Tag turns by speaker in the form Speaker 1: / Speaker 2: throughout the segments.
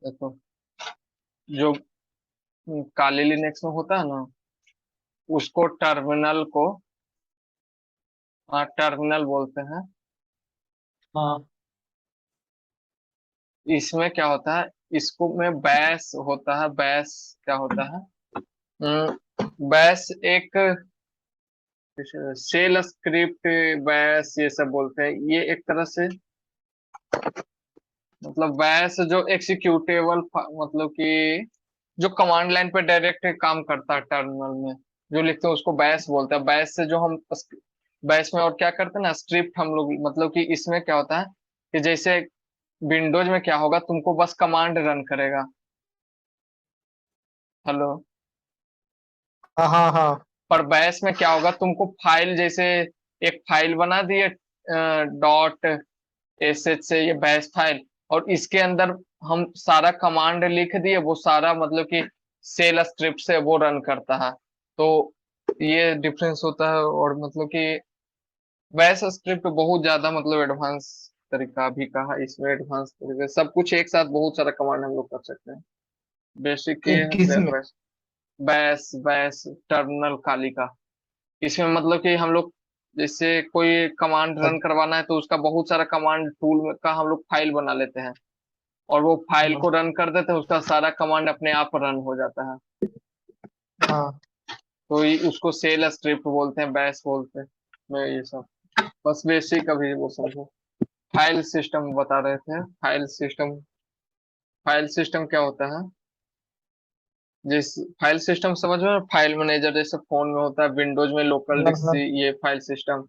Speaker 1: देखो, जो काली लिनक्स में होता है ना, उसको टर्मिनल को टर्मिनल बोलते हैं।
Speaker 2: हाँ
Speaker 1: इसमें क्या होता है, इसको में बैश होता है। बैश क्या होता है? बैश एक शेल स्क्रिप्ट, बैश ये सब बोलते हैं। ये एक तरह से मतलब बैश जो एक्सिक्यूटेबल, मतलब कि जो कमांड लाइन पे डायरेक्ट काम करता है, टर्मिनल में जो लिखते हैं उसको बैश बोलते हैं। बैश से जो हम बैश में और क्या करते हैं ना, स्क्रिप्ट हम लोग, मतलब कि इसमें क्या होता है कि जैसे विंडोज में क्या होगा, तुमको बस कमांड रन करेगा। हेलो।
Speaker 2: हाँ हाँ हाँ।
Speaker 1: पर बैश में क्या होगा, तुमको फाइल जैसे एक फाइल बना दिए डॉट एसएच से, ये बैश फाइल, और इसके अंदर हम सारा कमांड लिख दिए, वो सारा मतलब कि सेल स्क्रिप्ट से वो रन करता है। तो ये डिफरेंस होता है। और मतलब कि बैश स्क्रिप्ट बहुत ज्यादा मतलब एडवांस तरीका भी कहा, इसमें एडवांस तरीके सब कुछ एक साथ बहुत सारा कमांड हम लोग कर सकते हैं। बेसिक ये है
Speaker 2: किस में?
Speaker 1: बैश। बैश बैश टर्मिनल काली का। इसमें मतलब कि हम लोग जैसे कोई कमांड रन करवाना है तो उसका बहुत सारा कमांड टूल में का हम लोग फाइल बना लेते हैं, और वो फाइल
Speaker 2: अच्छा।
Speaker 1: को रन कर देते हैं, उसका सारा कमांड अपने आप रन हो जाता है।
Speaker 2: हाँ
Speaker 1: तो उसको सेल स्क्रिप्ट बोलते हैं, बैश बोलते हैं। मैं ये सब बस बेसिक अभी वो समझो। फाइल सिस्टम बता रहे थे। फाइल सिस्टम, फाइल सिस्टम क्या होता है? जिस फाइल सिस्टम समझ में, फाइल मैनेजर जैसे फोन में होता है, विंडोज में लोकल
Speaker 2: हाँ
Speaker 1: डिस्क,
Speaker 2: हाँ
Speaker 1: ये फाइल सिस्टम।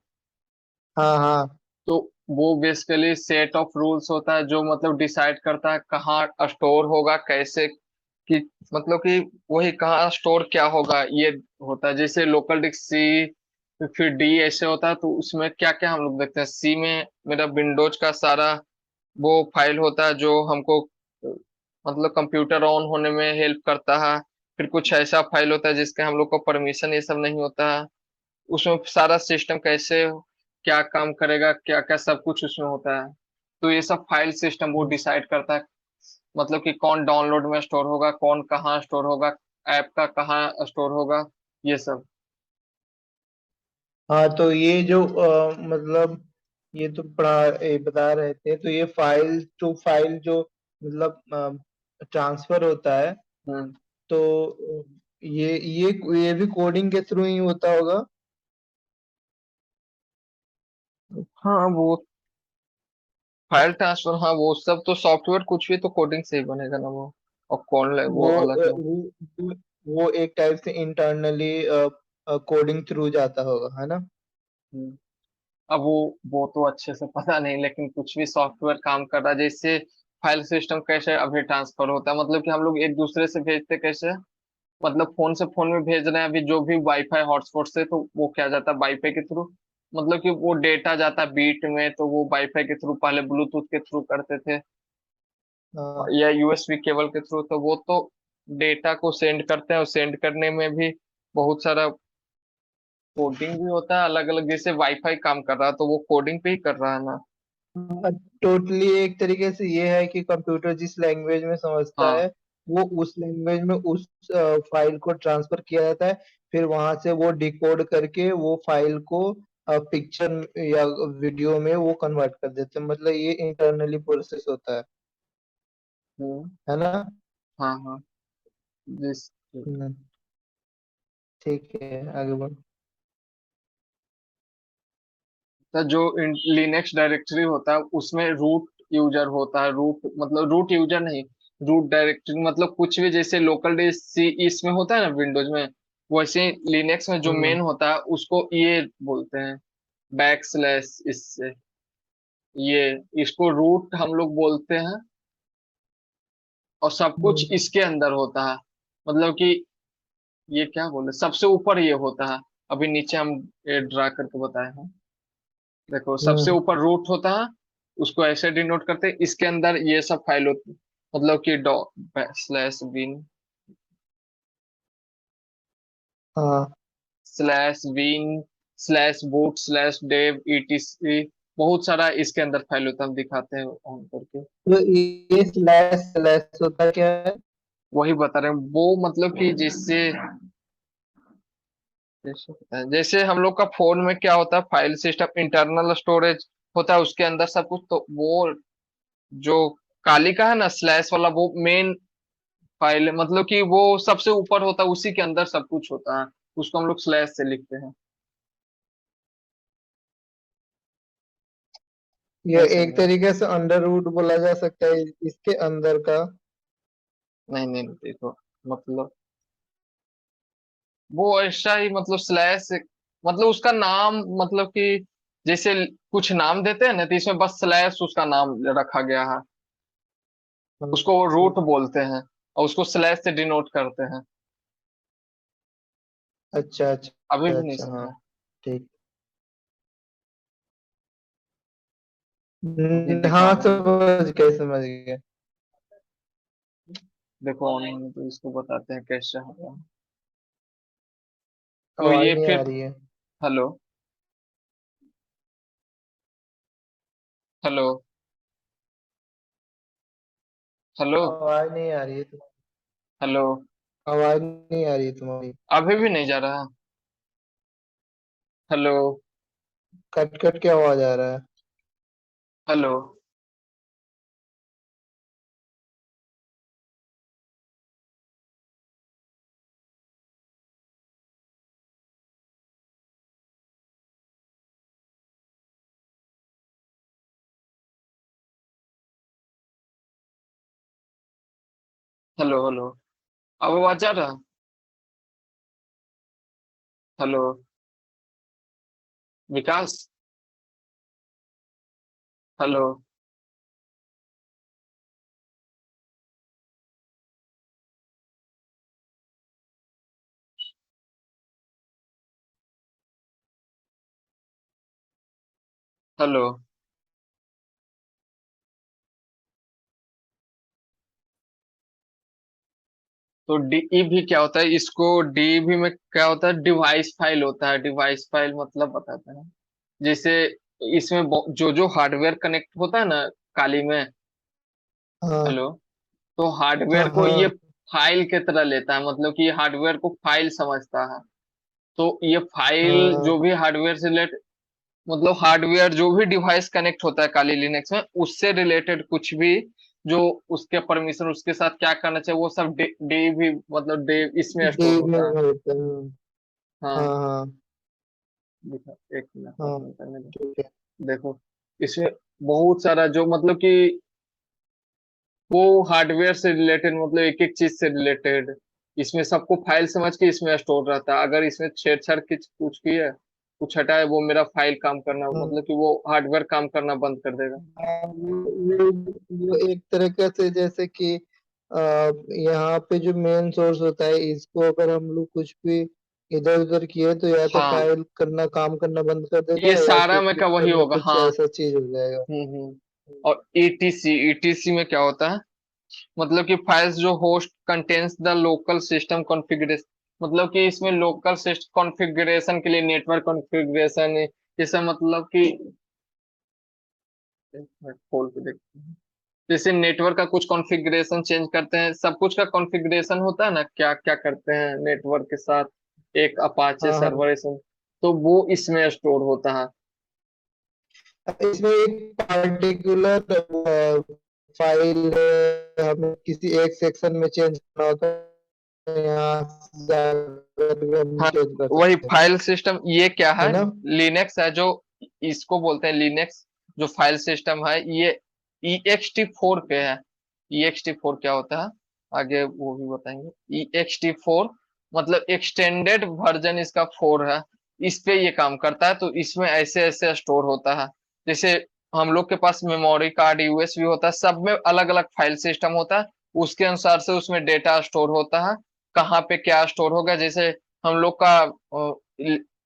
Speaker 2: हाँ हाँ।
Speaker 1: तो वो बेसिकली सेट ऑफ रूल्स होता है जो मतलब डिसाइड करता है कहाँ स्टोर होगा, कैसे, कि मतलब कि वही कहाँ स्टोर क्या होगा, ये होता है। जैसे लोकल डिस्क सी, फिर डी ऐसे होता है। तो उसमें क्या क्या हम लोग देखते हैं, सी में मेरा विंडोज का सारा वो फाइल होता है जो हमको मतलब कंप्यूटर ऑन होने में हेल्प करता है। फिर कुछ ऐसा फाइल होता है जिसके हम लोग को परमिशन ये सब नहीं होता है। उसमें सारा सिस्टम कैसे क्या काम करेगा, क्या क्या सब कुछ उसमें होता है। तो ये सब फाइल सिस्टम वो डिसाइड करता है, मतलब कि कौन डाउनलोड में स्टोर होगा, कौन कहाँ स्टोर होगा, ऐप का कहाँ स्टोर होगा, ये सब।
Speaker 2: हाँ, तो ये जो मतलब ये तो बता रहे थे, तो ये फाइल टू फाइल जो मतलब ट्रांसफर होता है,
Speaker 1: हम्म।
Speaker 2: तो ये भी कोडिंग के थ्रू ही होता होगा।
Speaker 1: हाँ वो फाइल ट्रांसफर, हाँ वो सब तो सॉफ्टवेयर कुछ भी तो कोडिंग से ही बनेगा ना वो। और कौन वो
Speaker 2: वो
Speaker 1: अलग है।
Speaker 2: वो एक टाइप से इंटरनली कोडिंग थ्रू जाता होगा, है ना?
Speaker 1: हम्म। अब वो तो अच्छे से पता नहीं, लेकिन कुछ भी सॉफ्टवेयर काम कर रहा है। जैसे फाइल सिस्टम कैसे अभी ट्रांसफर होता है, मतलब कि हम लोग एक दूसरे से भेजते कैसे, मतलब फोन से फोन में भेज रहे हैं अभी, जो भी वाईफाई हॉटस्पॉट से, तो वो क्या जाता है वाईफाई के थ्रू, मतलब कि वो डेटा जाता है बीट में, तो वो वाईफाई के थ्रू, पहले ब्लूटूथ के थ्रू करते थे
Speaker 2: हाँ
Speaker 1: या यूएसबी केबल के थ्रू। तो वो तो डेटा को सेंड करते हैं, और सेंड करने में भी बहुत सारा कोडिंग भी होता है अलग अलग। जैसे वाईफाई काम कर रहा है तो वो कोडिंग पे ही कर रहा है ना।
Speaker 2: टोटली एक तरीके से ये है कि कंप्यूटर जिस लैंग्वेज में समझता
Speaker 1: हाँ।
Speaker 2: है, वो उस लैंग्वेज में उस फाइल को ट्रांसफर किया जाता है। फिर वहां से वो डिकोड करके वो फाइल को पिक्चर या वीडियो में वो कन्वर्ट कर देते हैं। मतलब ये इंटरनली प्रोसेस होता
Speaker 1: हम्म।
Speaker 2: है ना?
Speaker 1: हाँ हाँ। जिस
Speaker 2: हम्म, ठीक है, आगे बढ़ो।
Speaker 1: तो जो लिनक्स डायरेक्टरी होता है उसमें रूट यूजर होता है। रूट मतलब रूट यूजर नहीं, रूट डायरेक्टरी मतलब कुछ भी, जैसे लोकल डिस्क सी इसमें होता है ना विंडोज में, वैसे लिनक्स में जो
Speaker 2: हम्म
Speaker 1: मेन होता है उसको ये बोलते हैं, बैक स्लैश इससे, ये इसको रूट हम लोग बोलते हैं। और सब कुछ
Speaker 2: हम्म
Speaker 1: इसके अंदर होता है, मतलब कि ये क्या बोले, सबसे ऊपर ये होता है। अभी नीचे हम ये ड्रा करके बताए हैं। देखो सबसे
Speaker 2: हम्म,
Speaker 1: ऊपर रूट होता है, उसको ऐसे डिनोट करते हैं। इसके अंदर ये सब फाइल होती, मतलब कि डॉ स्लैश बिन,
Speaker 2: हाँ
Speaker 1: slash bin, slash boot, slash dev, ETC, बहुत सारा इसके अंदर फाइल होता है, हम दिखाते हैं ऑन करके।
Speaker 2: तो ये स्लैश स्लैश होता क्या है?
Speaker 1: वही बता रहे हैं वो, मतलब कि जिससे जैसे हम लोग का फोन में क्या होता है, फाइल सिस्टम इंटरनल स्टोरेज होता है, उसके अंदर सब कुछ। तो वो जो काली का है ना स्लैश वाला, वो मेन फाइल है, मतलब कि वो सबसे ऊपर होता है, उसी के अंदर सब कुछ होता है। उसको हम लोग स्लैश से लिखते हैं।
Speaker 2: ये
Speaker 1: नहीं
Speaker 2: एक
Speaker 1: समझा?
Speaker 2: तरीके से अंडर रूट बोला जा सकता है इसके अंदर का।
Speaker 1: नहीं नहीं नहीं, देखो, मतलब वो ऐसा ही, मतलब स्लैश, मतलब उसका नाम, मतलब कि जैसे कुछ नाम देते हैं ना, तो इसमें बस स्लैश उसका नाम रखा गया है।
Speaker 2: हाँ,
Speaker 1: उसको रूट बोलते हैं और उसको स्लैश से डिनोट करते हैं।
Speaker 2: अच्छा
Speaker 1: अभी
Speaker 2: अच्छा
Speaker 1: भी नहीं
Speaker 2: अच्छा, हाँ
Speaker 1: समझा?
Speaker 2: ठीक।
Speaker 1: अभी दिखा
Speaker 2: हाँ
Speaker 1: रहे हैं।
Speaker 2: समझ गए।
Speaker 1: देखो ऑनलाइन तो इसको बताते हैं कैसे होगा। तो
Speaker 2: आवाज
Speaker 1: ये
Speaker 2: नहीं आ
Speaker 1: फिर,
Speaker 2: रही है।
Speaker 1: हेलो, हेलो, हेलो,
Speaker 2: आवाज नहीं आ रही है
Speaker 1: हेलो।
Speaker 2: आवाज नहीं आ रही है तुम्हारी।
Speaker 1: अभी भी नहीं जा रहा? हेलो,
Speaker 2: कट कट के आवाज आ रहा है।
Speaker 1: Hello, hello, hello. अब आवाज जा रहा? हेलो, विकास, हेलो, हेलो। तो डीई भी क्या होता है, इसको डीई में क्या होता है, डिवाइस फाइल होता है। डिवाइस फाइल मतलब बताते हैं, जैसे इसमें जो जो हार्डवेयर कनेक्ट होता है ना काली में।
Speaker 2: हाँ
Speaker 1: हेलो। तो
Speaker 2: हाँ
Speaker 1: हार्डवेयर को ये
Speaker 2: हाँ।
Speaker 1: फाइल की तरह लेता है, मतलब कि हार्डवेयर को फाइल समझता है। तो ये फाइल
Speaker 2: हाँ
Speaker 1: जो भी हार्डवेयर से रिलेटेड, मतलब हार्डवेयर जो भी डिवाइस कनेक्ट होता है काली लिनक्स में, उससे रिलेटेड कुछ भी, जो उसके परमिशन, उसके साथ क्या करना चाहिए, वो सब डे भी, मतलब डे इसमें
Speaker 2: डी
Speaker 1: स्टोर
Speaker 2: में
Speaker 1: होता है।
Speaker 2: होता है। हाँ
Speaker 1: हाँ।
Speaker 2: हाँ
Speaker 1: दिखा, एक मिनट
Speaker 2: हाँ,
Speaker 1: ओपन करने दो।
Speaker 2: ठीक है।
Speaker 1: देखो, इसमें बहुत सारा जो, मतलब कि वो हार्डवेयर से रिलेटेड, मतलब एक एक चीज से रिलेटेड, इसमें सबको फाइल समझ के इसमें स्टोर रहता है। अगर इसमें छेड़छाड़ कुछ कुछ की है, कुछ हटा है, वो मेरा फाइल काम करना,
Speaker 2: हाँ
Speaker 1: मतलब कि वो हार्डवेयर काम करना बंद कर देगा।
Speaker 2: हाँ, वो एक तरीके से जैसे कि आ, यहाँ पे जो मेन सोर्स होता है, इसको अगर हम लोग कुछ भी इधर उधर किए तो या तो
Speaker 1: हाँ,
Speaker 2: फाइल करना काम करना बंद कर
Speaker 1: ये
Speaker 2: देगा या
Speaker 1: सारा
Speaker 2: फिर
Speaker 1: में का वही
Speaker 2: फ्यूचर में
Speaker 1: होगा,
Speaker 2: कुछ
Speaker 1: हाँ।
Speaker 2: ऐसा चीज हो जाएगा।
Speaker 1: और ईटीसी, ईटीसी में क्या होता है, मतलब कि फाइल्स जो host contains the local system configuration, मतलब कि इसमें लोकल सिस्टम कॉन्फ़िगरेशन के लिए नेटवर्क कॉन्फ़िगरेशन, जैसे मतलब कि एक मिनट खोल के देखते हैं। जैसे नेटवर्क का कुछ कॉन्फ़िगरेशन चेंज करते हैं, सब कुछ का कॉन्फ़िगरेशन होता है ना, क्या क्या करते हैं नेटवर्क के साथ, एक अपाचे
Speaker 2: हाँ हाँ।
Speaker 1: सर्वर, तो वो इसमें स्टोर होता है।
Speaker 2: इसमें एक पार्टिकुलर फाइल हमें किसी एक सेक्शन में चेंज करना होता है, यहाँ से जाकर हम
Speaker 1: हाँ,
Speaker 2: चेंज कर
Speaker 1: वही
Speaker 2: सकते हैं,
Speaker 1: फाइल सिस्टम, ये क्या
Speaker 2: है
Speaker 1: है,
Speaker 2: ना?
Speaker 1: लिनक्स है जो, इसको बोलते हैं लिनक्स। जो फाइल सिस्टम है ये ext4 पे है। ext4 क्या होता है, आगे वो भी बताएंगे। ext4 मतलब एक्सटेंडेड वर्जन, इसका 4 है। इस पे ये काम करता है, तो इसमें ऐसे ऐसे स्टोर होता है। जैसे हम लोग के पास मेमोरी कार्ड, यूएसबी होता है, सब में अलग अलग फाइल सिस्टम होता है। उसके अनुसार से उसमें डेटा स्टोर होता है, कहाँ पे क्या स्टोर होगा। जैसे हम लोग का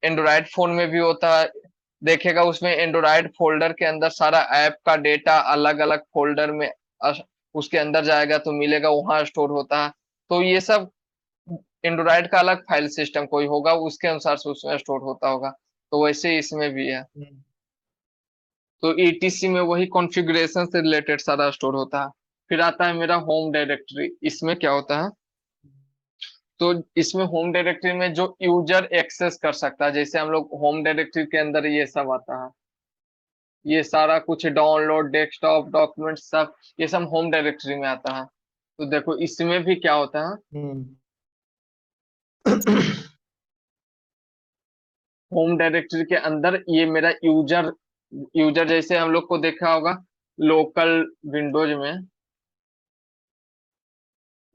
Speaker 1: एंड्रॉयड फोन में भी होता है, देखेगा उसमें एंड्रॉयड फोल्डर के अंदर सारा ऐप का डेटा अलग अलग फोल्डर में, उसके अंदर जाएगा तो मिलेगा, वहां स्टोर होता है। तो ये सब एंड्रॉयड का अलग फाइल सिस्टम कोई होगा, उसके अनुसार से उसमें स्टोर होता होगा। तो वैसे ही इसमें भी है। तो ईटीसी में वही कॉन्फ़िगरेशन से रिलेटेड सारा स्टोर होता है। फिर आता है मेरा होम डायरेक्टरी। इसमें क्या होता है, तो इसमें होम डायरेक्टरी में जो यूजर एक्सेस कर सकता है, जैसे हम लोग होम डायरेक्टरी के अंदर ये सब आता है, ये सारा कुछ डाउनलोड, डेस्कटॉप, डॉक्यूमेंट, सब ये सब होम डायरेक्टरी में आता है। तो देखो इसमें भी क्या होता है,
Speaker 2: हम्म।
Speaker 1: होम डायरेक्टरी के अंदर ये मेरा यूजर, यूजर जैसे हम लोग को देखा होगा लोकल विंडोज में,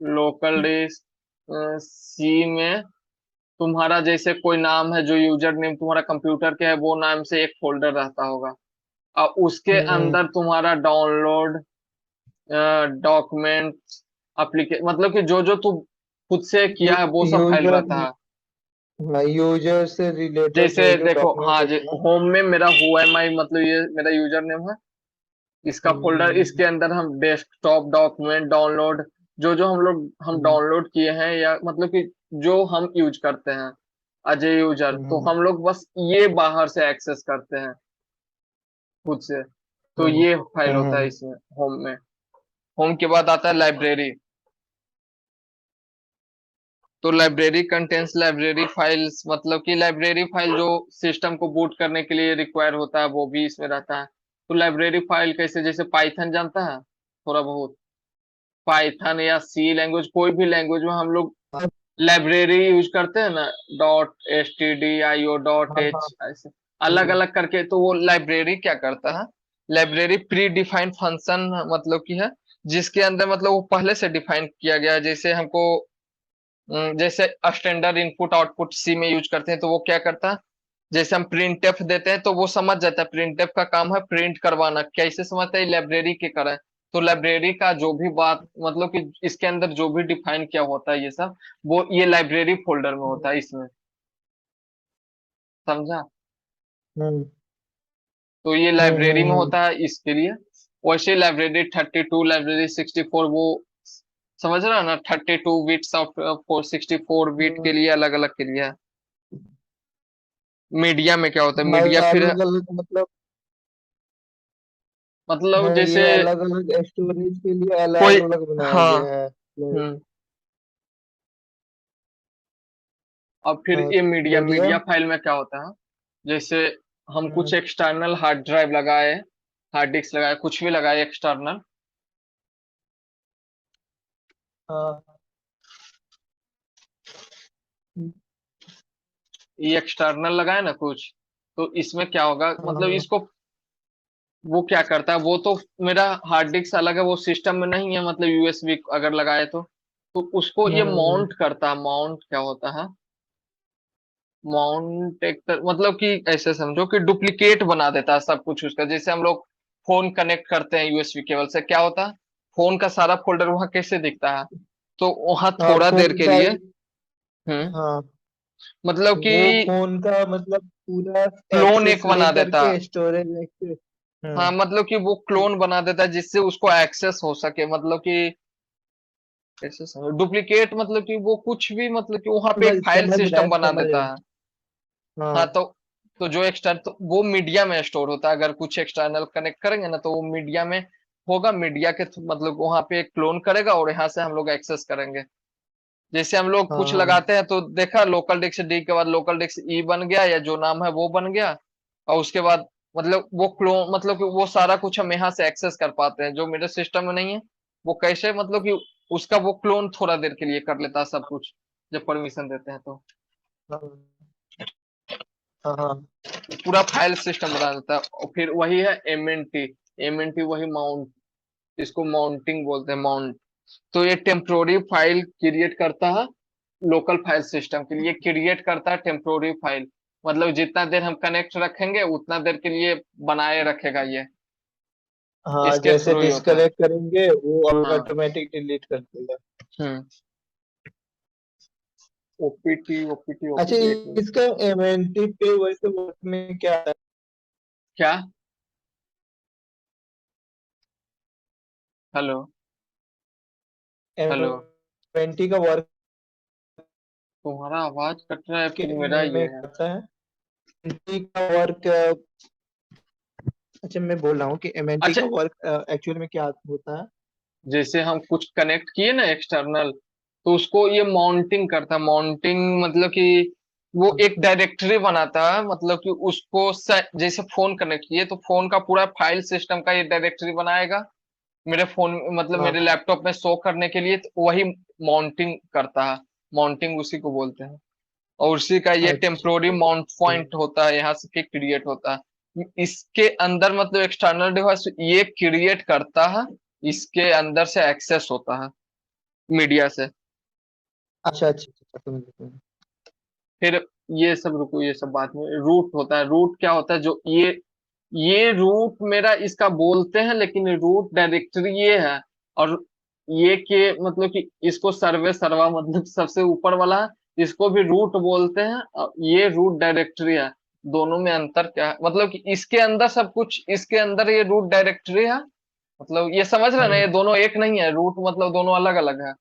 Speaker 1: लोकल डिस्क सी में तुम्हारा जैसे कोई नाम है, जो यूजर नेम तुम्हारा कंप्यूटर के है वो नाम से एक फोल्डर रहता होगा, और उसके
Speaker 2: हम्म।
Speaker 1: अंदर तुम्हारा डाउनलोड, डॉक्यूमेंट, एप्लीके मतलब कि जो जो तू खुद से किया है वो सब फाइल
Speaker 2: यूजर,
Speaker 1: रहता है।
Speaker 2: हाँ, यूजर से रिलेटेड
Speaker 1: जैसे
Speaker 2: जो जो
Speaker 1: देखो
Speaker 2: डॉक्यूमेंट
Speaker 1: हाँ,
Speaker 2: होते हैं।
Speaker 1: होम में मेरा हु एम आई मतलब ये मेरा यूजर नेम है, इसका फोल्डर,
Speaker 2: हम्म।
Speaker 1: इसके अंदर हम डेस्कटॉप, डॉक्यूमेंट, डाउनलोड, जो जो हम
Speaker 2: हम्म।
Speaker 1: डाउनलोड किए हैं, या मतलब कि जो हम यूज करते हैं अजय यूजर, तो
Speaker 2: हम्म।
Speaker 1: हम लोग बस ये बाहर से एक्सेस करते हैं खुद से। तो
Speaker 2: हम्म।
Speaker 1: ये फाइल होता है
Speaker 2: हम्म।
Speaker 1: इसमें होम में। होम के बाद आता है लाइब्रेरी। तो लाइब्रेरी कंटेंस लाइब्रेरी फाइल्स, मतलब कि लाइब्रेरी फाइल जो सिस्टम को बूट करने के लिए रिक्वायर होता है वो भी इसमें रहता है। तो लाइब्रेरी फाइल कैसे, जैसे पाइथन जानता है थोड़ा बहुत, पाइथन या सी लैंग्वेज, कोई भी लैंग्वेज में हम लोग
Speaker 2: हाँ।
Speaker 1: लाइब्रेरी यूज करते हैं ना, dot S T D I O dot
Speaker 2: हाँ। हाँ।
Speaker 1: एच ऐसे अलग
Speaker 2: हम्म।
Speaker 1: अलग करके। तो वो लाइब्रेरी क्या करता है, लाइब्रेरी प्री डिफाइंड फंक्शन मतलब की है, जिसके अंदर मतलब वो पहले से डिफाइन किया गया है। जैसे हमको जैसे स्टैंडर्ड इनपुट आउटपुट सी में यूज करते हैं, तो वो क्या करता है, जैसे हम प्रिंट एफ देते हैं तो वो समझ जाता है, प्रिंट एफ का काम है प्रिंट करवाना, कैसे समझता है, लाइब्रेरी के कारण। तो लाइब्रेरी का जो भी बात मतलब कि इसके अंदर जो भी डिफाइन किया होता है ये सब, वो ये लाइब्रेरी फोल्डर में होता है इसमें, समझा।
Speaker 2: हम्म।
Speaker 1: तो ये
Speaker 2: हम्म।
Speaker 1: लाइब्रेरी में
Speaker 2: हम्म।
Speaker 1: होता है इसके लिए। वैसे लाइब्रेरी 32, लाइब्रेरी 64, वो समझ रहा है ना, 32 बिट्स ऑफ 64 बिट के
Speaker 2: हम्म।
Speaker 1: लिए अलग अलग के लिए है। मीडिया में क्या होता है,
Speaker 2: हाँ,
Speaker 1: मीडिया फिर
Speaker 2: अलग अलग मतलब।
Speaker 1: मतलब
Speaker 2: हाँ,
Speaker 1: जैसे
Speaker 2: ये अलग अलग स्टोरेज के लिए अलग
Speaker 1: कोई,
Speaker 2: अलग बनाया
Speaker 1: हाँ,
Speaker 2: गया है।
Speaker 1: हम्म, और फिर
Speaker 2: हाँ,
Speaker 1: ये मीडिया,
Speaker 2: मीडिया।
Speaker 1: मीडिया फाइल में क्या होता है, जैसे हम कुछ
Speaker 2: हम्म।
Speaker 1: एक्सटर्नल हार्ड ड्राइव लगाए, हार्ड डिस्क लगाए, कुछ भी लगाए एक्सटर्नल,
Speaker 2: हाँ।
Speaker 1: ये एक्सटर्नल लगाए ना कुछ, तो इसमें क्या होगा,
Speaker 2: हाँ।
Speaker 1: मतलब
Speaker 2: हाँ।
Speaker 1: इसको वो क्या करता है, वो तो मेरा हार्ड डिस्क अलग है, वो सिस्टम में नहीं है, मतलब यूएसबी अगर लगाए तो उसको ये
Speaker 2: हम्म।
Speaker 1: माउंट करता है। माउंट क्या होता है, माउंट एक मतलब कि ऐसे समझो कि डुप्लीकेट बना देता है सब कुछ उसका। जैसे हम लोग फोन कनेक्ट करते हैं यूएसबी केबल से, क्या होता है, फोन का सारा फोल्डर वहां कैसे दिखता है, तो वहां
Speaker 2: हाँ,
Speaker 1: थोड़ा देर
Speaker 2: फोन
Speaker 1: के
Speaker 2: का
Speaker 1: लिए, हम्म,
Speaker 2: हाँ,
Speaker 1: मतलब कि
Speaker 2: वो फोन का मतलब पूरा
Speaker 1: क्लोन
Speaker 2: एक्सेस
Speaker 1: एक बना
Speaker 2: लेकर
Speaker 1: देता है।
Speaker 2: के स्टोरेज एक्सेस।
Speaker 1: हाँ,
Speaker 2: हम्म।
Speaker 1: मतलब कि वो क्लोन बना देता है जिससे उसको एक्सेस हो सके, मतलब कि कैसे समझ, डुप्लीकेट मतलब कि वो कुछ भी, मतलब कि वहां पे
Speaker 2: समझ
Speaker 1: एक फाइल
Speaker 2: समझ रहा है,
Speaker 1: सिस्टम बना
Speaker 2: समझ रहे
Speaker 1: देता
Speaker 2: हैं।
Speaker 1: है। हाँ,
Speaker 2: हाँ।
Speaker 1: तो जो एक्सटर्नल, तो वो मीडिया में स्टोर होता है। अगर कुछ एक्सटर्नल कनेक्ट करेंगे ना तो वो मीडिया में होगा, मीडिया के मतलब वहां पे क्लोन करेगा और यहाँ से हम लोग एक्सेस करेंगे। जैसे हम लोग
Speaker 2: हाँ।
Speaker 1: कुछ
Speaker 2: हाँ।
Speaker 1: लगाते हैं तो देखा, लोकल डिस्क डी के बाद लोकल डिस्क ई बन गया, या जो नाम है वो बन गया, और उसके बाद मतलब वो क्लोन, मतलब कि वो सारा कुछ हम यहाँ से एक्सेस कर पाते हैं जो मेरे सिस्टम में नहीं है। वो कैसे, मतलब कि उसका वो क्लोन थोड़ा देर के लिए कर लेता है सब कुछ, जब परमिशन देते हैं तो
Speaker 2: हाँ। हाँ। हाँ।
Speaker 1: पूरा फाइल सिस्टम बना देता है। और फिर वही है M N T, M N T वही माउंट, इसको माउंटिंग बोलते हैं, माउंट। तो ये टेम्पोररी फाइल क्रिएट करता है, लोकल फाइल सिस्टम के लिए क्रिएट करता है टेम्पोररी फाइल, मतलब जितना देर हम कनेक्ट रखेंगे उतना देर के लिए बनाए रखेगा ये,
Speaker 2: हाँ,
Speaker 1: इसके
Speaker 2: जैसे
Speaker 1: थ्रू ही होता है।
Speaker 2: डिस्कनेक्ट करेंगे वो
Speaker 1: हाँ,
Speaker 2: ऑटोमेटिक डिलीट कर देगा।
Speaker 1: हम्म, ओपीटी ओपीटी
Speaker 2: अच्छा,
Speaker 1: ओपीटी, एक मिनट,
Speaker 2: इसका एमएनटी पे वैसे वर्क में क्या है?
Speaker 1: क्या, हेलो, हेलो,
Speaker 2: एमएनटी का वर्क
Speaker 1: तुम्हारा आवाज कट रहा है,
Speaker 2: के
Speaker 1: फिर मेरा ये
Speaker 2: में
Speaker 1: है।
Speaker 2: करता है। एमएनटी का वर्क अच्छा, मैं बोल रहा हूँ कि एमएनटी
Speaker 1: अच्छा,
Speaker 2: का वर्क एक्चुअली में क्या होता है।
Speaker 1: जैसे हम कुछ कनेक्ट किए ना एक्सटर्नल, तो उसको ये माउंटिंग करता है। माउंटिंग मतलब कि वो
Speaker 2: हाँ
Speaker 1: एक डायरेक्टरी बनाता है, मतलब कि उसको जैसे फोन कनेक्ट किए तो फोन का पूरा फाइल सिस्टम का ये डायरेक्टरी बनाएगा मेरे फोन, मतलब मेरे
Speaker 2: हाँ।
Speaker 1: लैपटॉप में शो करने के लिए, तो वही माउंटिंग करता है। माउंटिंग उसी को बोलते हैं। और उसी का ये
Speaker 2: अच्छा।
Speaker 1: टेम्पोररी माउंट पॉइंट होता है, यहाँ से क्रिएट होता है इसके अंदर, मतलब एक्सटर्नल डिवाइस ये क्रिएट करता है, इसके अंदर से एक्सेस होता है मीडिया से।
Speaker 2: अच्छा अच्छा अच्छा, समझ गया, समझ गया।
Speaker 1: फिर ये सब रुको, ये सब बात में रूट होता है। रूट क्या होता है, जो ये रूट मेरा इसका बोलते हैं, लेकिन रूट डायरेक्टरी ये है। और ये के मतलब कि इसको सर्वे सर्वा मतलब सबसे ऊपर वाला है, इसको भी रूट बोलते हैं, और ये रूट डायरेक्टरी है। दोनों में अंतर क्या है, मतलब कि इसके अंदर सब कुछ, इसके अंदर ये रूट डायरेक्टरी है। मतलब ये समझ रहे हैं ना,
Speaker 2: हाँ
Speaker 1: ये दोनों एक नहीं है, रूट मतलब दोनों अलग अलग है।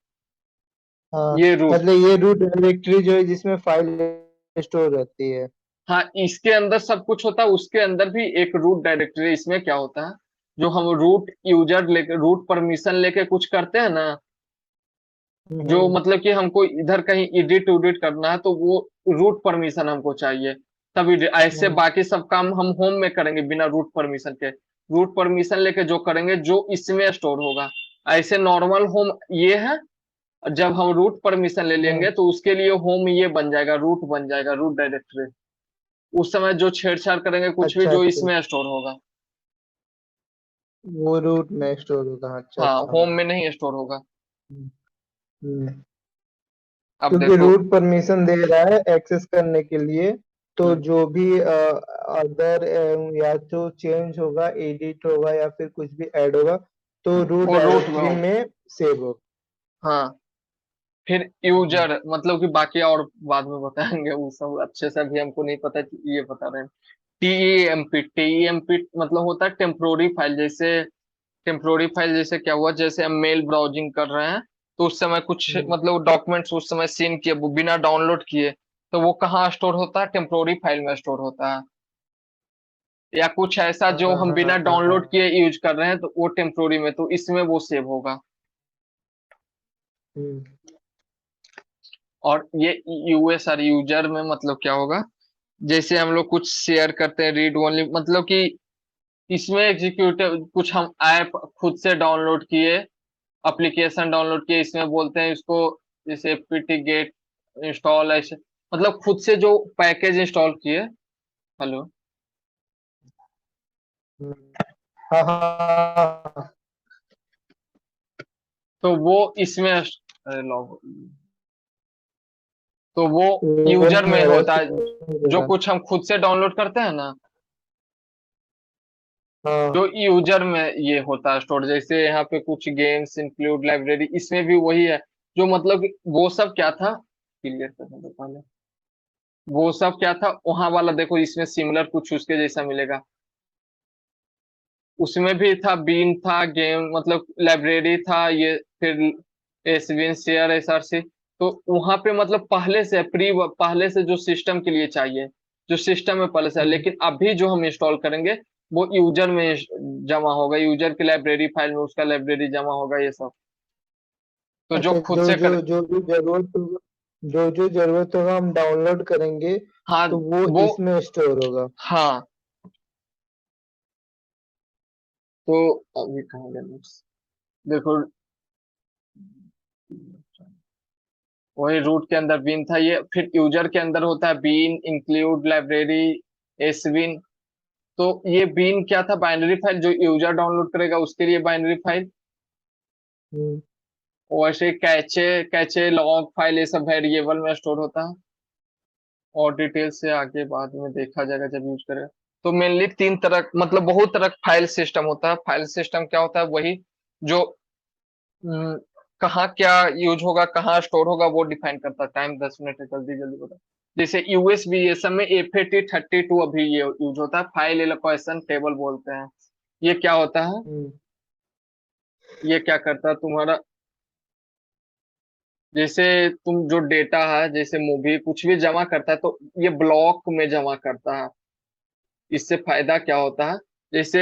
Speaker 2: हाँ,
Speaker 1: ये रूट,
Speaker 2: मतलब ये रूट डायरेक्टरी जो है जिसमें फाइल स्टोर रहती है।
Speaker 1: हाँ, इसके अंदर सब कुछ होता है, उसके अंदर भी एक रूट डायरेक्टरी। इसमें क्या होता है, जो हम रूट यूजर लेके, रूट परमिशन लेके कुछ करते हैं ना, जो
Speaker 2: हम्म
Speaker 1: मतलब कि हमको इधर कहीं एडिट उडिट करना है, तो वो रूट परमिशन हमको चाहिए। तभी ऐसे
Speaker 2: हम्म
Speaker 1: बाकी सब काम हम होम में करेंगे बिना रूट परमिशन के। रूट परमिशन लेके जो करेंगे, जो इसमें स्टोर होगा। ऐसे नॉर्मल होम ये है। जब हम रूट परमिशन ले
Speaker 2: हम्म।
Speaker 1: लेंगे तो उसके लिए होम ये बन जाएगा, रूट बन जाएगा, रूट डायरेक्टरी। उस समय जो छेड़छाड़ करेंगे कुछ भी
Speaker 2: अच्छा
Speaker 1: जो
Speaker 2: अच्छा,
Speaker 1: इसमें स्टोर होगा।
Speaker 2: वो रूट में स्टोर होगा, अच्छा
Speaker 1: हाँ,
Speaker 2: अच्छा।
Speaker 1: होम में नहीं स्टोर होगा।
Speaker 2: हम्म हम्म।
Speaker 1: अब
Speaker 2: क्योंकि
Speaker 1: देखो।
Speaker 2: रूट परमिशन दे रहा है एक्सेस करने के लिए, तो
Speaker 1: हम्म,
Speaker 2: जो भी अदर या तो चेंज होगा, एडिट होगा, या फिर कुछ भी ऐड होगा, तो रूट
Speaker 1: वो रूट में
Speaker 2: डायरेक्टरी
Speaker 1: होगा।
Speaker 2: में सेव होगा।
Speaker 1: हाँ, फिर
Speaker 2: हम्म
Speaker 1: यूजर मतलब कि बाकी और बाद में बताएंगे, वो सब अच्छे से भी हमको नहीं पता, ये बता रहे हैं। टीईएमपी, टीईएमपी मतलब होता है टेम्पोररी फाइल। जैसे टेम्पोररी फाइल जैसे क्या हुआ, जैसे हम मेल ब्राउजिंग कर रहे हैं, तो उस समय कुछ
Speaker 2: हम्म।
Speaker 1: मतलब डॉक्यूमेंट्स उस समय सीन किए, वो बिना डाउनलोड किए, तो वो कहाँ स्टोर होता है, टेम्पोररी फाइल में स्टोर होता है। या कुछ ऐसा
Speaker 2: हाँ
Speaker 1: जो हम बिना
Speaker 2: हाँ
Speaker 1: डाउनलोड
Speaker 2: हाँ।
Speaker 1: किए यूज कर रहे हैं, तो वो टेम्पोररी में, तो इसमें वो सेव होगा।
Speaker 2: हम्म
Speaker 1: और ये यूएसआर यूजर में मतलब क्या होगा, जैसे हम लोग कुछ शेयर करते हैं रीड ओनली, मतलब कि इसमें एग्जीक्यूटिव कुछ हम ऐप खुद से डाउनलोड किए, एप्लीकेशन डाउनलोड किए, इसमें बोलते हैं इसको, जैसे ppt गेट इंस्टॉल, ऐसे मतलब खुद से जो पैकेज इंस्टॉल किए। हेलो।
Speaker 2: हम्म। हाँ हाँ हाँ।
Speaker 1: तो वो इसमें अरे लॉग, तो वो
Speaker 2: वो
Speaker 1: यूजर
Speaker 2: नहीं
Speaker 1: में
Speaker 2: हो रहा है,
Speaker 1: होता है।
Speaker 2: नहीं दे
Speaker 1: जो
Speaker 2: रहा।
Speaker 1: कुछ हम खुद से डाउनलोड करते हैं ना, जो
Speaker 2: हाँ।
Speaker 1: यूजर में ये होता है स्टोर। जैसे यहाँ पे कुछ गेम्स इंक्लूड लाइब्रेरी, इसमें भी वही है। जो मतलब कि वो सब क्या था, क्लियर करने दो पहले। वो सब क्या था वहां वाला, देखो इसमें सिमिलर कुछ उसके जैसा मिलेगा। उसमें भी था, बीन था, गेम मतलब लाइब्रेरी था ये, फिर एसविन शेयर एसआरसी। तो वहां पे मतलब पहले से पहले से जो सिस्टम के लिए चाहिए, जो सिस्टम में पहले से है,
Speaker 2: हम्म।
Speaker 1: लेकिन अभी जो हम इंस्टॉल करेंगे वो यूजर में जमा होगा, यूजर की लाइब्रेरी फाइल में उसका लाइब्रेरी जमा होगा, ये सब। तो जो
Speaker 2: अच्छा,
Speaker 1: खुद
Speaker 2: जो
Speaker 1: से
Speaker 2: जो
Speaker 1: कर,
Speaker 2: जो भी जरूरत होगा, जो जो जरूरत होगा हम डाउनलोड करेंगे,
Speaker 1: हाँ
Speaker 2: तो वो
Speaker 1: वो,
Speaker 2: इसमें स्टोर होगा।
Speaker 1: हाँ। तो अभी कहाँ गया notes? देखो, वही रूट के अंदर बीन था ये, फिर यूजर के अंदर होता है बीन इंक्लूड लाइब्रेरी एसविन। तो ये बीन क्या था, बाइनरी फाइल, जो यूजर डाउनलोड करेगा उसके लिए बाइनरी फाइल।
Speaker 2: हम्म
Speaker 1: वैसे कैचे, कैचे लॉग फाइल, ये सब वेरिएबल में स्टोर होता है। और डिटेल से आगे बाद में देखा जाएगा जब यूज करेगा। तो मेनली तीन तरह, मतलब बहुत तरह फाइल सिस्टम होता है। फाइल सिस्टम क्या होता है, वही जो हम्म, कहाँ क्या यूज होगा, कहाँ स्टोर होगा, वो डिफाइन करता है। टाइम 10 मिनट है, जल्दी जल्दी बता। जैसे यूएसबी, ये सब में FAT32 अभी ये यूज होता है, फाइल एलोकेशन टेबल बोलते हैं। ये क्या होता है,
Speaker 2: हम्म
Speaker 1: ये क्या करता है तुम्हारा, जैसे तुम जो डेटा है, जैसे मूवी कुछ भी जमा करता है, तो ये ब्लॉक में जमा करता है। इससे फायदा क्या होता है, जैसे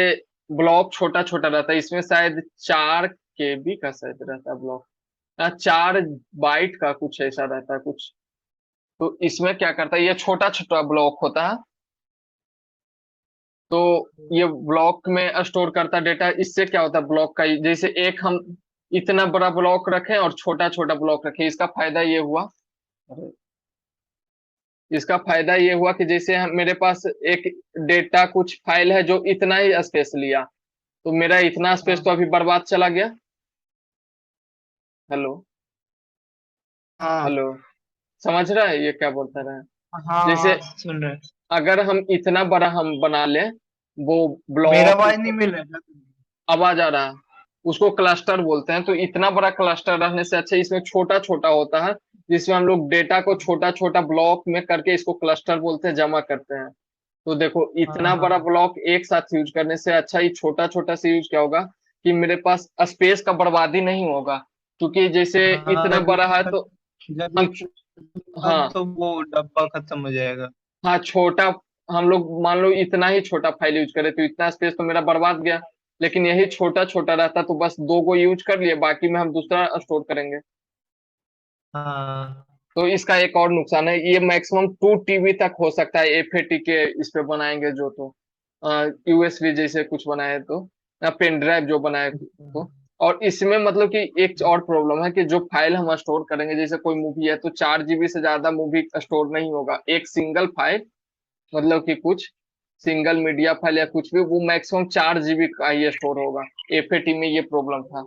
Speaker 1: ब्लॉक छोटा छोटा रहता है, इसमें शायद 4 KB का शायद रहता है ब्लॉक, 4 बाइट का कुछ ऐसा रहता है कुछ। तो इसमें क्या करता है, ये छोटा छोटा ब्लॉक होता है, तो ये ब्लॉक में स्टोर करता डेटा। इससे क्या होता है ब्लॉक का, जैसे एक हम इतना बड़ा ब्लॉक रखें और छोटा छोटा ब्लॉक रखें, इसका फायदा ये हुआ, अरे, इसका फायदा ये हुआ कि जैसे मेरे पास एक डेटा कुछ फाइल है जो इतना ही स्पेस लिया, तो मेरा इतना स्पेस तो
Speaker 2: हाँ
Speaker 1: अभी बर्बाद चला गया। हेलो,
Speaker 2: हाँ
Speaker 1: हेलो, समझ रहा है ये क्या बोलता रहा है?
Speaker 2: हाँ
Speaker 1: जैसे
Speaker 2: हाँ, सुन रहे।
Speaker 1: अगर हम इतना बड़ा हम बना लें वो
Speaker 2: मेरा
Speaker 1: ब्लॉक,
Speaker 2: आवाज नहीं मिल रहा था।
Speaker 1: आवाज आ रहा है, उसको क्लस्टर बोलते हैं। तो इतना बड़ा क्लस्टर रहने से अच्छा इसमें छोटा छोटा होता है, जिसमें हम लोग डेटा को छोटा छोटा ब्लॉक में करके इसको क्लस्टर बोलते हैं, जमा करते हैं। तो देखो
Speaker 2: हाँ
Speaker 1: इतना बड़ा
Speaker 2: हाँ
Speaker 1: ब्लॉक एक साथ यूज करने से अच्छा ही छोटा छोटा से यूज क्या होगा कि मेरे पास स्पेस का बर्बादी नहीं होगा, क्योंकि जैसे
Speaker 2: हाँ,
Speaker 1: इतना बड़ा है तो
Speaker 2: जब ये
Speaker 1: हम,
Speaker 2: खत्म
Speaker 1: हाँ
Speaker 2: तो वो डब्बा खत्म हो जाएगा।
Speaker 1: हाँ छोटा, हम लोग मान लो इतना ही छोटा फाइल यूज करे तो इतना स्पेस तो मेरा बर्बाद गया। लेकिन यही छोटा छोटा रहता तो बस 2 को यूज कर लिए, बाकी में हम दूसरा स्टोर करेंगे।
Speaker 2: हाँ
Speaker 1: तो इसका एक और नुकसान है, ये मैक्सिमम 2 TB तक हो सकता है FAT के इस पे बनाएंगे जो, तो USB जैसे कुछ बनाए तो, या पेन ड्राइव जो बनाए तो। और इसमें मतलब कि एक और प्रॉब्लम है कि जो फाइल हम स्टोर करेंगे, जैसे कोई मूवी है तो 4 GB से ज्यादा मूवी स्टोर नहीं होगा एक सिंगल फाइल, मतलब कि कुछ सिंगल मीडिया फाइल या कुछ भी वो मैक्सिमम 4 GB का ही स्टोर होगा। FAT में ये प्रॉब्लम था,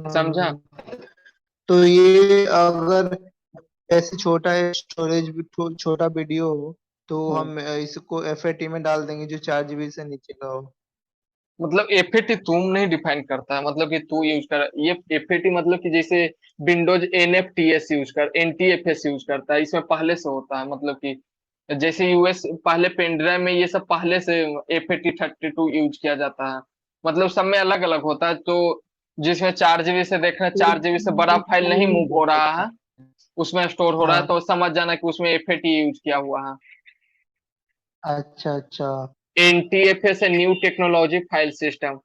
Speaker 1: समझा?
Speaker 2: हाँ। तो ये अगर ऐसे छोटा स्टोरेज भी छोटा वीडियो हो तो
Speaker 1: हम्म।
Speaker 2: हम इसको एफएटी में डाल देंगे जो 4 GB से नीचे का हो।
Speaker 1: मतलब FAT तुम नहीं डिफाइन करता है, मतलब कि तू यूज कर ये FAT, मतलब कि जैसे विंडोज NFTS यूज कर, NTFS यूज करता है, इसमें पहले से होता है। मतलब कि जैसे US पहले पेन ड्राइव में ये सब पहले से FAT32 यूज किया जाता है, मतलब सब में अलग अलग होता है। तो जिसमें 4 GB से देख रहे हैं, 4 GB से बड़ा फाइल नहीं मूव हो रहा है, उसमें स्टोर हो रहा है,
Speaker 2: हाँ।
Speaker 1: तो समझ जाना कि उसमें FAT यूज किया हुआ है।
Speaker 2: अच्छा अच्छा।
Speaker 1: NTFS है न्यू टेक्नोलॉजी फाइल सिस्टम,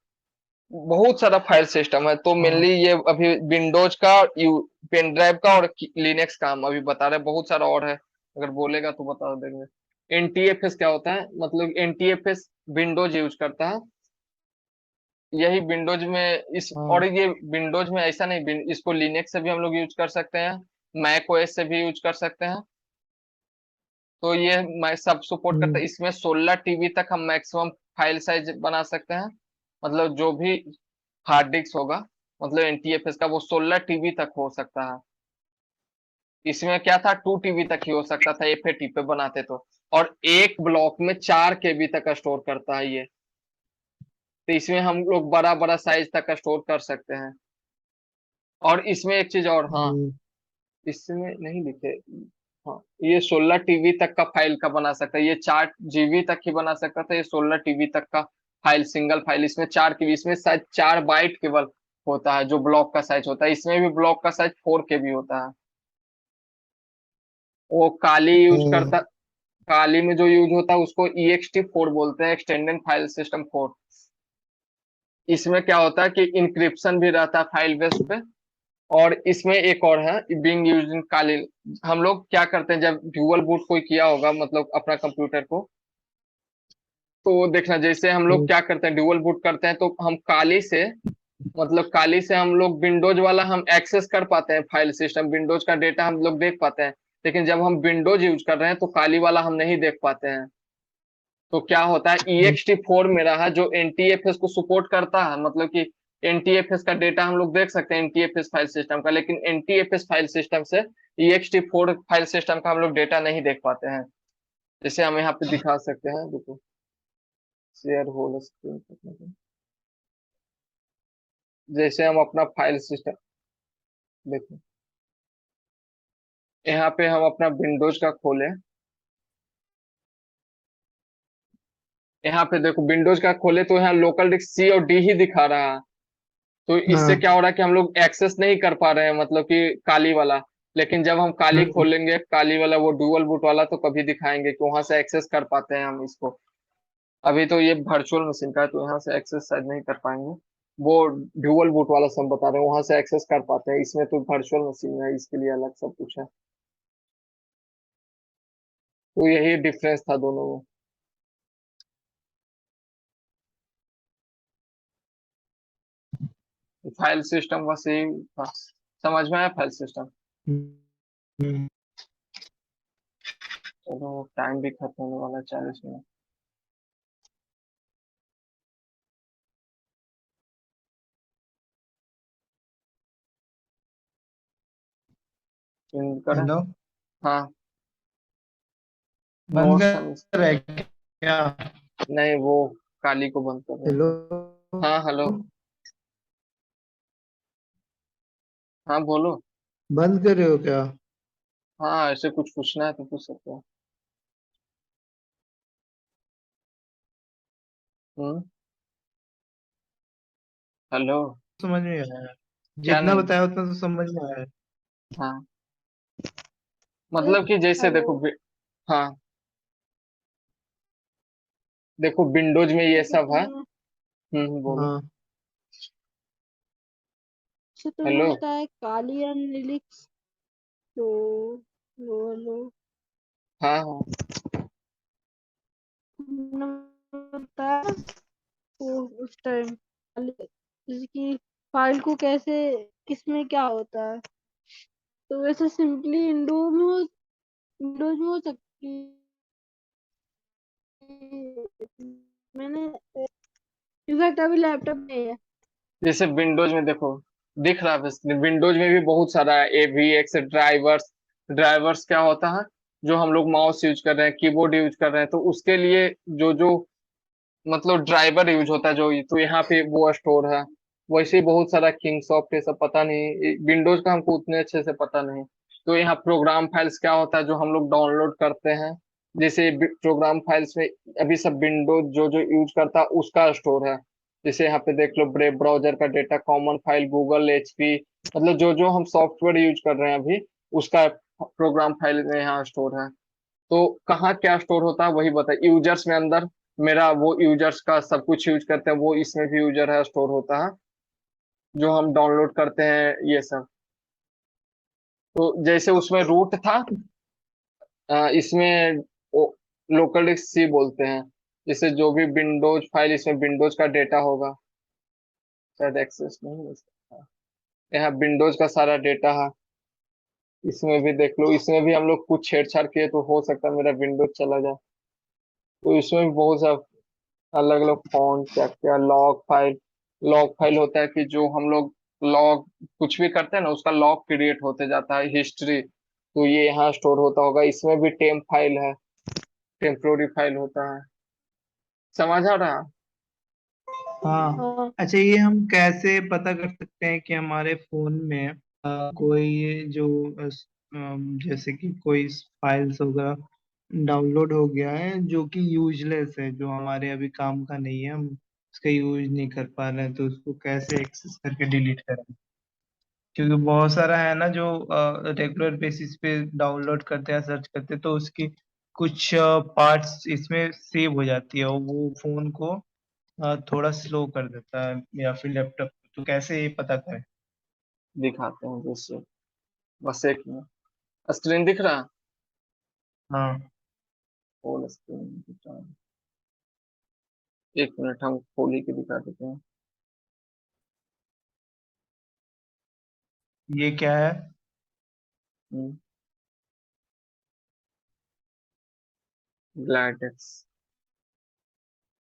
Speaker 1: बहुत सारा फाइल सिस्टम है। तो
Speaker 2: हाँ
Speaker 1: मेनली ये अभी विंडोज का पेन ड्राइव का और लिनक्स का हम अभी बता रहे हैं, बहुत सारा और है, अगर बोलेगा तो बता देंगे। NTFS क्या होता है, मतलब NTFS विंडोज यूज करता है, यही विंडोज में इस, और
Speaker 2: हाँ।
Speaker 1: ये विंडोज में ऐसा नहीं, इसको लिनक्स से भी हम लोग यूज कर सकते हैं, मैक OS से भी यूज कर सकते हैं। तो ये मैं सब सपोर्ट करता है।
Speaker 2: हम्म।
Speaker 1: इसमें 16 TB तक हम मैक्सिमम फाइल साइज बना सकते हैं, मतलब जो भी हार्ड डिस्क होगा, मतलब NTFS का वो 16 TB तक हो सकता है। इसमें क्या था 2 TB तक ही हो सकता था FAT पे बनाते तो। और एक ब्लॉक में 4 KB तक स्टोर करता है ये, तो इसमें हम लोग बड़ा बड़ा साइज तक स्टोर कर सकते हैं। और इसमें एक चीज और, हाँ
Speaker 2: हम्म।
Speaker 1: इसमें नहीं लिखे, हाँ ये 16 TB तक का फाइल का बना सकता है, ये 4 GB तक ही बना सकता था, ये 16 TB तक का फाइल सिंगल फाइल। इसमें 4 KB, इसमें शायद 4 बाइट केवल होता है जो ब्लॉक का साइज होता है, इसमें भी ब्लॉक का साइज 4 KB होता है। वो काली यूज करता, काली में जो यूज होता है उसको EXT4 बोलते हैं, एक्सटेंडेड फाइल सिस्टम 4। इसमें क्या होता है कि इंक्रिप्शन भी रहता है फाइल बेस पे। और इसमें एक और है बीइंग यूज्ड इन काली। हम लोग क्या करते हैं जब ड्यूअल बूट कोई किया होगा मतलब अपना कंप्यूटर को, तो देखना जैसे हम लोग
Speaker 2: हम्म।
Speaker 1: क्या करते हैं ड्यूअल बूट करते हैं तो हम काली से, मतलब काली से हम लोग विंडोज वाला हम एक्सेस कर पाते हैं, फाइल सिस्टम विंडोज का डेटा हम लोग देख पाते हैं। लेकिन जब हम विंडोज यूज कर रहे हैं तो काली वाला हम नहीं देख पाते हैं। तो क्या होता है EXT4 मेरा है जो NTFS को सपोर्ट करता है, मतलब कि NTFS का डेटा हम लोग देख सकते हैं NTFS फाइल सिस्टम का, लेकिन NTFS फाइल सिस्टम से EXT4 फाइल सिस्टम का हम लोग डेटा नहीं देख पाते हैं। जैसे हम यहाँ पे दिखा सकते हैं, देखो शेयर होल स्क्रीन, जैसे हम अपना फाइल सिस्टम देखो, यहाँ पे हम अपना विंडोज का खोले, यहाँ पे देखो विंडोज का खोले तो यहाँ लोकल डिस्क C और D ही दिखा रहा है। तो इससे
Speaker 2: हाँ।
Speaker 1: क्या हो रहा है कि हम लोग एक्सेस नहीं कर पा रहे हैं, मतलब कि काली वाला। लेकिन जब हम काली
Speaker 2: हम्म।
Speaker 1: खोलेंगे काली वाला वो डुअल बूट वाला तो कभी दिखाएंगे कि वहां से एक्सेस कर पाते हैं हम इसको। अभी तो ये वर्चुअल मशीन का है, तो यहाँ से एक्सेस शायद नहीं कर पाएंगे। वो ड्यूअल बूट वाला सब बता रहे हैं, वहां से एक्सेस कर पाते हैं, इसमें तो वर्चुअल मशीन है, इसके लिए अलग सब कुछ है। तो यही डिफरेंस था दोनों में। फाइल सिस्टम का सेम था। समझ में आया फाइल सिस्टम?
Speaker 2: हम्म,
Speaker 1: चलो टाइम भी खत्म होने वाला है, 40 मिनट। इन करें।
Speaker 2: हेलो।
Speaker 1: हाँ।
Speaker 2: बंद
Speaker 1: नोट्स हम।
Speaker 2: कर है क्या?
Speaker 1: नहीं, वो काली को बंद कर रहे
Speaker 2: हेलो।
Speaker 1: थे। हाँ हेलो। हाँ बोलो।
Speaker 2: बंद कर रहे हो क्या?
Speaker 1: हाँ, ऐसे कुछ पूछना है तो पूछ सकते हो। हम्म। हेलो।
Speaker 2: समझ में आया।
Speaker 1: क्या
Speaker 2: जितना
Speaker 1: नहीं?
Speaker 2: बताया उतना तो समझ में आया।
Speaker 1: हाँ, मतलब कि जैसे
Speaker 3: हेलो।
Speaker 1: देखो हाँ, देखो विंडोज में ये
Speaker 3: अच्छा
Speaker 1: सब है।
Speaker 3: तुम्हें
Speaker 1: बोलो।
Speaker 2: हाँ।
Speaker 3: अच्छा तुम्हें
Speaker 1: हेलो।
Speaker 3: पता है काली एंड लिलिक्स तो वो लोग
Speaker 1: हाँ हाँ।
Speaker 3: तुमने बताया वो उस टाइम इसकी फाइल को कैसे किसमें क्या होता है। तो वैसे सिंपली विंडोज में हो सकती है। मैंने इनफैक्ट अभी लैपटॉप में है।
Speaker 1: जैसे विंडोज में देखो, दिख रहा है विंडोज में भी बहुत सारा है, AVX ड्राइवर्स। ड्राइवर्स क्या होता है? जो हम लोग माउस यूज कर रहे हैं, कीबोर्ड यूज कर रहे हैं, तो उसके लिए जो जो मतलब ड्राइवर यूज होता है जो, तो यहाँ पे वो स्टोर है। वैसे ही बहुत सारा किंगसॉफ्ट ये सब पता नहीं, विंडोज का हमको उतने अच्छे से पता नहीं। तो यहाँ प्रोग्राम फाइल्स क्या होता है जो हम लोग डाउनलोड करते हैं, जैसे प्रोग्राम फाइल्स में अभी सब विंडोज जो जो यूज करता है उसका स्टोर है। जैसे यहाँ पे देख लो, ब्रेव ब्राउजर का data, common file, Google, HP, मतलब जो जो हम सॉफ्टवेयर यूज कर रहे हैं अभी, उसका प्रोग्राम फाइल में यहाँ स्टोर है। तो कहाँ क्या स्टोर होता है वही बता, यूजर्स में अंदर मेरा वो यूजर्स का सब कुछ यूज करते हैं, वो इसमें भी यूजर है स्टोर होता है, जो हम डाउनलोड करते हैं ये सब। तो जैसे उसमें रूट था, इसमें लोकल डिस्क सी बोलते हैं। जैसे जो भी विंडोज फाइल, इसमें विंडोज का डेटा होगा, शायद एक्सेस नहीं हो सकता। यहाँ विंडोज का सारा डेटा है। इसमें भी देख लो, इसमें भी हम लोग कुछ छेड़छाड़ किए तो हो सकता है मेरा विंडोज चला जाए। तो इसमें भी बहुत सा अलग अलग फॉन्ट, क्या क्या लॉग फाइल। लॉग फाइल होता है कि जो हम लोग लॉग कुछ भी करते हैं ना, उसका लॉग क्रिएट होते जाता है, हिस्ट्री। तो ये यहाँ स्टोर होता होगा, इसमें भी टेम्प फाइल है, टेम्पोरी फाइल होता है। समझ आ रहा?
Speaker 2: हाँ।
Speaker 3: हाँ।
Speaker 2: अच्छा, ये हम कैसे पता कर सकते हैं कि हमारे फोन में कोई जो जैसे कि कोई फाइल्स वगैरह डाउनलोड हो गया है जो कि यूजलेस है, जो हमारे अभी काम का नहीं है, हम उसका यूज नहीं कर पा रहे हैं, तो उसको कैसे एक्सेस करके डिलीट करें? क्योंकि बहुत सारा है ना जो रेगुलर बेसिस पे डाउनलोड करते हैं, सर्च करते हैं, तो उसकी कुछ पार्ट्स इसमें सेव हो जाती है और वो फोन को थोड़ा स्लो कर देता है या फिर लैपटॉप। तो कैसे ये पता करें?
Speaker 1: दिखाते हैं जैसे, बस एक मिनट। स्क्रीन दिख रहा है?
Speaker 2: हाँ।
Speaker 1: फुल स्क्रीन दिख रहा है। एक मिनट, हम खोल ही के दिखा देते हैं।
Speaker 2: ये क्या है?
Speaker 1: ग्लैडेक्स।